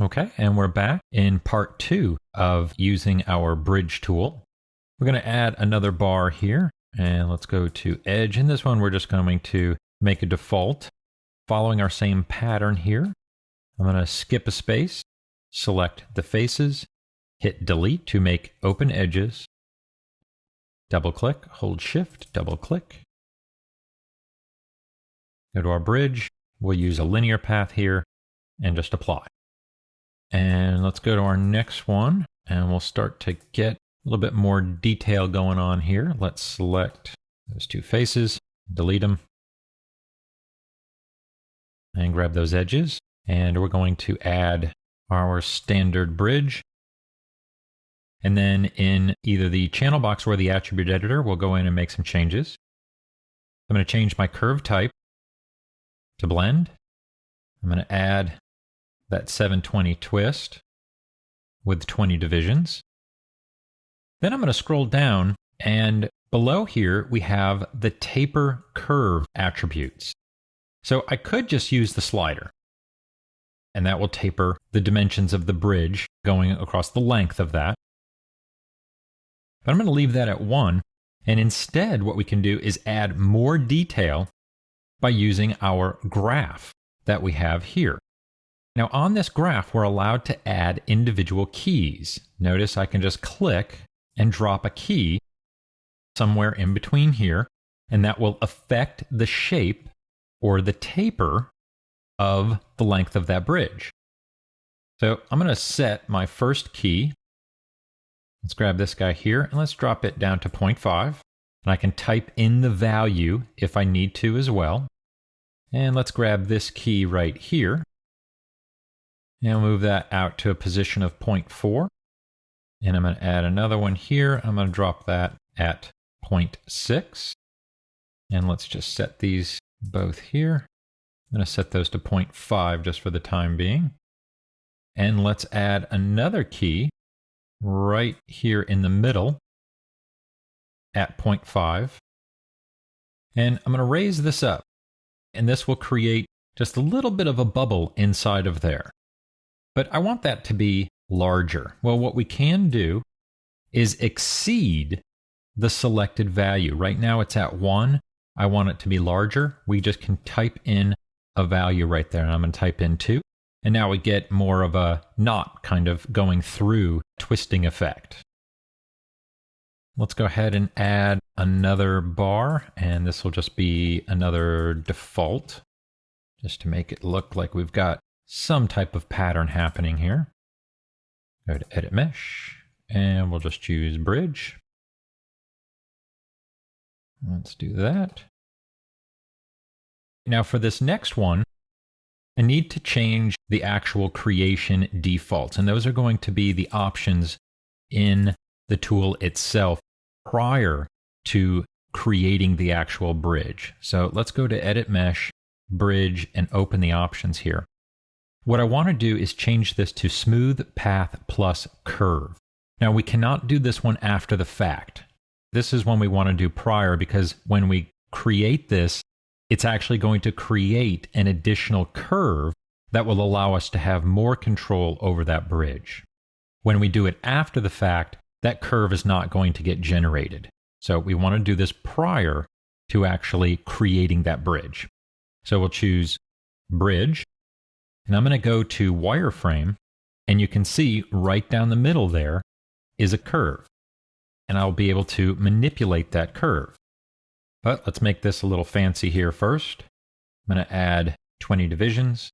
Okay, and we're back in part 2 of using our bridge tool. We're going to add another bar here, and let's go to edge. In this one, we're just going to make a default following our same pattern here. I'm going to skip a space, select the faces, hit delete to make open edges, double click, hold shift, double click. Go to our bridge. We'll use a linear path here and just apply. And let's go to our next one, and we'll start to get a little bit more detail going on here. Let's select those two faces, delete them, and grab those edges. And we're going to add our standard bridge. And then in either the channel box or the attribute editor, we'll go in and make some changes. I'm going to change my curve type to blend. I'm going to add that 720 twist with 20 divisions. Then I'm going to scroll down, and below here we have the taper curve attributes. So I could just use the slider, and that will taper the dimensions of the bridge going across the length of that. But I'm going to leave that at 1, and instead what we can do is add more detail by using our graph that we have here. Now on this graph, we're allowed to add individual keys. Notice I can just click and drop a key somewhere in between here, and that will affect the shape or the taper of the length of that bridge. So I'm going to set my first key. Let's grab this guy here and let's drop it down to 0.5. And I can type in the value if I need to as well. And let's grab this key right here. And move that out to a position of 0.4. And I'm going to add another one here. I'm going to drop that at 0.6. And let's just set these both here. I'm going to set those to 0.5 just for the time being. And let's add another key right here in the middle at 0.5. And I'm going to raise this up. And this will create just a little bit of a bubble inside of there. But I want that to be larger. Well, what we can do is exceed the selected value. Right now it's at 1. I want it to be larger. We just can type in a value right there. And I'm going to type in 2. And now we get more of a knot kind of going through twisting effect. Let's go ahead and add another bar. And this will just be another default, just to make it look like we've got some type of pattern happening here. Go to Edit Mesh, and we'll just choose Bridge. Let's do that. Now for this next one, I need to change the actual creation defaults, and those are going to be the options in the tool itself prior to creating the actual bridge. So let's go to Edit Mesh, Bridge, and open the options here. What I want to do is change this to Smooth Path plus Curve. Now we cannot do this one after the fact. This is one we want to do prior, because when we create this, it's actually going to create an additional curve that will allow us to have more control over that bridge. When we do it after the fact, that curve is not going to get generated. So we want to do this prior to actually creating that bridge. So we'll choose Bridge. And I'm going to go to wireframe, and you can see right down the middle there is a curve. And I'll be able to manipulate that curve. But let's make this a little fancy here first. I'm going to add 20 divisions,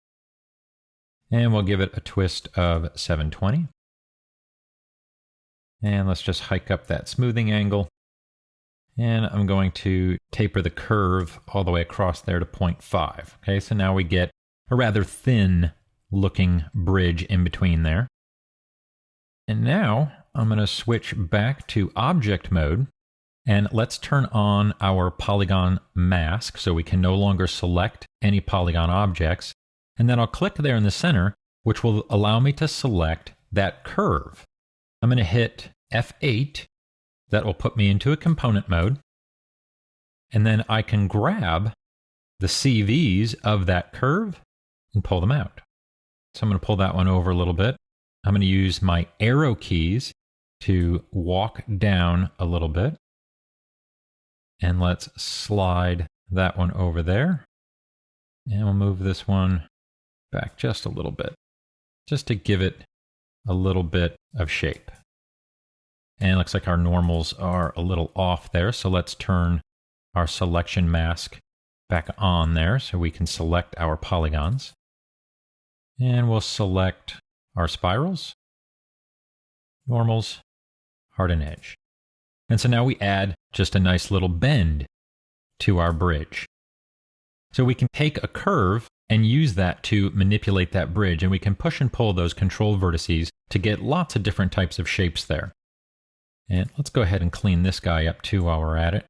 and we'll give it a twist of 720. And let's just hike up that smoothing angle. And I'm going to taper the curve all the way across there to 0.5. Okay, so now we get a rather thin looking bridge in between there. And now I'm going to switch back to object mode, and let's turn on our polygon mask so we can no longer select any polygon objects. And then I'll click there in the center, which will allow me to select that curve. I'm going to hit F8. That will put me into a component mode. And then I can grab the CVs of that curve and pull them out. So I'm going to pull that one over a little bit. I'm going to use my arrow keys to walk down a little bit. And let's slide that one over there. And we'll move this one back just a little bit, just to give it a little bit of shape. And it looks like our normals are a little off there. So let's turn our selection mask back on there so we can select our polygons. And we'll select our spirals, normals, heart and edge. And so now we add just a nice little bend to our bridge. So we can take a curve and use that to manipulate that bridge, and we can push and pull those control vertices to get lots of different types of shapes there. And let's go ahead and clean this guy up too while we're at it.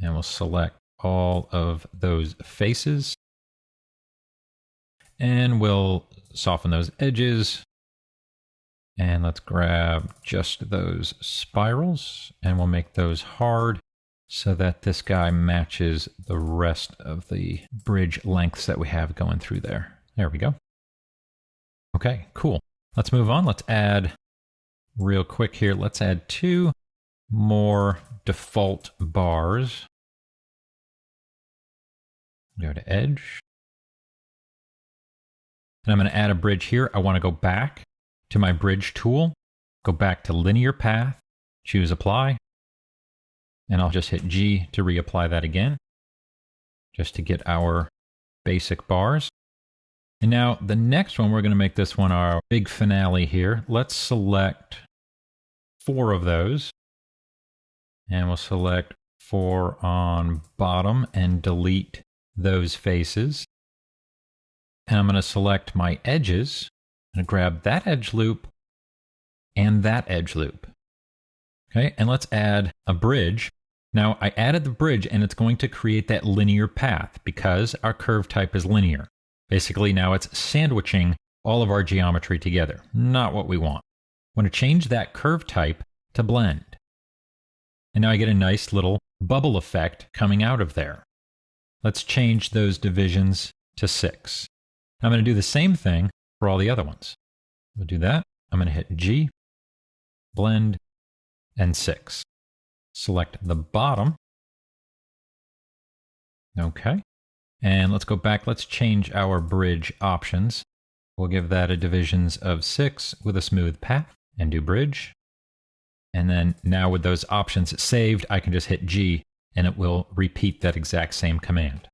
And we'll select all of those faces. And we'll soften those edges. And let's grab just those spirals, and we'll make those hard so that this guy matches the rest of the bridge lengths that we have going through there. There we go. Okay, cool. Let's move on. Let's add, real quick here, let's add 2 more default bars. Go to edge. And I'm going to add a bridge here. I want to go back to my bridge tool, go back to linear path, choose apply. And I'll just hit G to reapply that again, just to get our basic bars. And now the next one, we're going to make this one our big finale here. Let's select 4 of those. And we'll select 4 on bottom and delete those faces. And I'm going to select my edges. I'm going to grab that edge loop and that edge loop. Okay, and let's add a bridge. Now I added the bridge and it's going to create that linear path because our curve type is linear. Basically now it's sandwiching all of our geometry together. Not what we want. I want to change that curve type to blend. And now I get a nice little bubble effect coming out of there. Let's change those divisions to 6. I'm going to do the same thing for all the other ones. We'll do that. I'm going to hit G, blend, and 6. Select the bottom. Okay. And let's go back. Let's change our bridge options. We'll give that a divisions of 6 with a smooth path and do bridge. And then now with those options saved, I can just hit G and it will repeat that exact same command.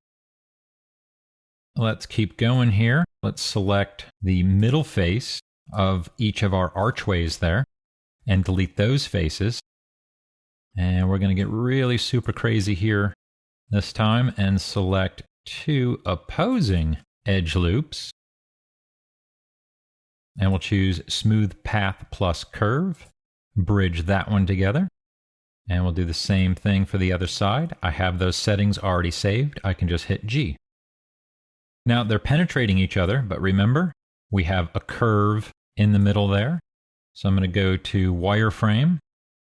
Let's keep going here. Let's select the middle face of each of our archways there and delete those faces. And we're going to get really super crazy here this time and select 2 opposing edge loops. And we'll choose smooth path plus curve, bridge that one together. And we'll do the same thing for the other side. I have those settings already saved. I can just hit G. Now they're penetrating each other, but remember, we have a curve in the middle there. So I'm going to go to wireframe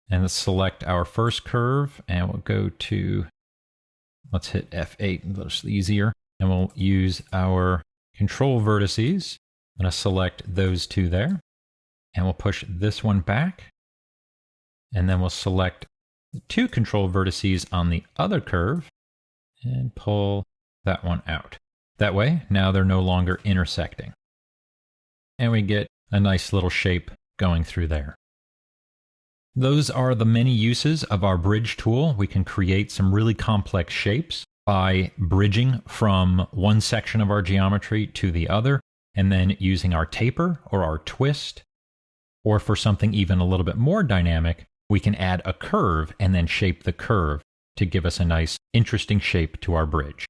and let's select our first curve and we'll go to, let's hit F8, that's easier. And we'll use our control vertices. I'm going to select those 2 there and we'll push this one back. And then we'll select the 2 control vertices on the other curve and pull that one out. That way, now they're no longer intersecting. And we get a nice little shape going through there. Those are the many uses of our bridge tool. We can create some really complex shapes by bridging from one section of our geometry to the other, and then using our taper or our twist, or for something even a little bit more dynamic, we can add a curve and then shape the curve to give us a nice, interesting shape to our bridge.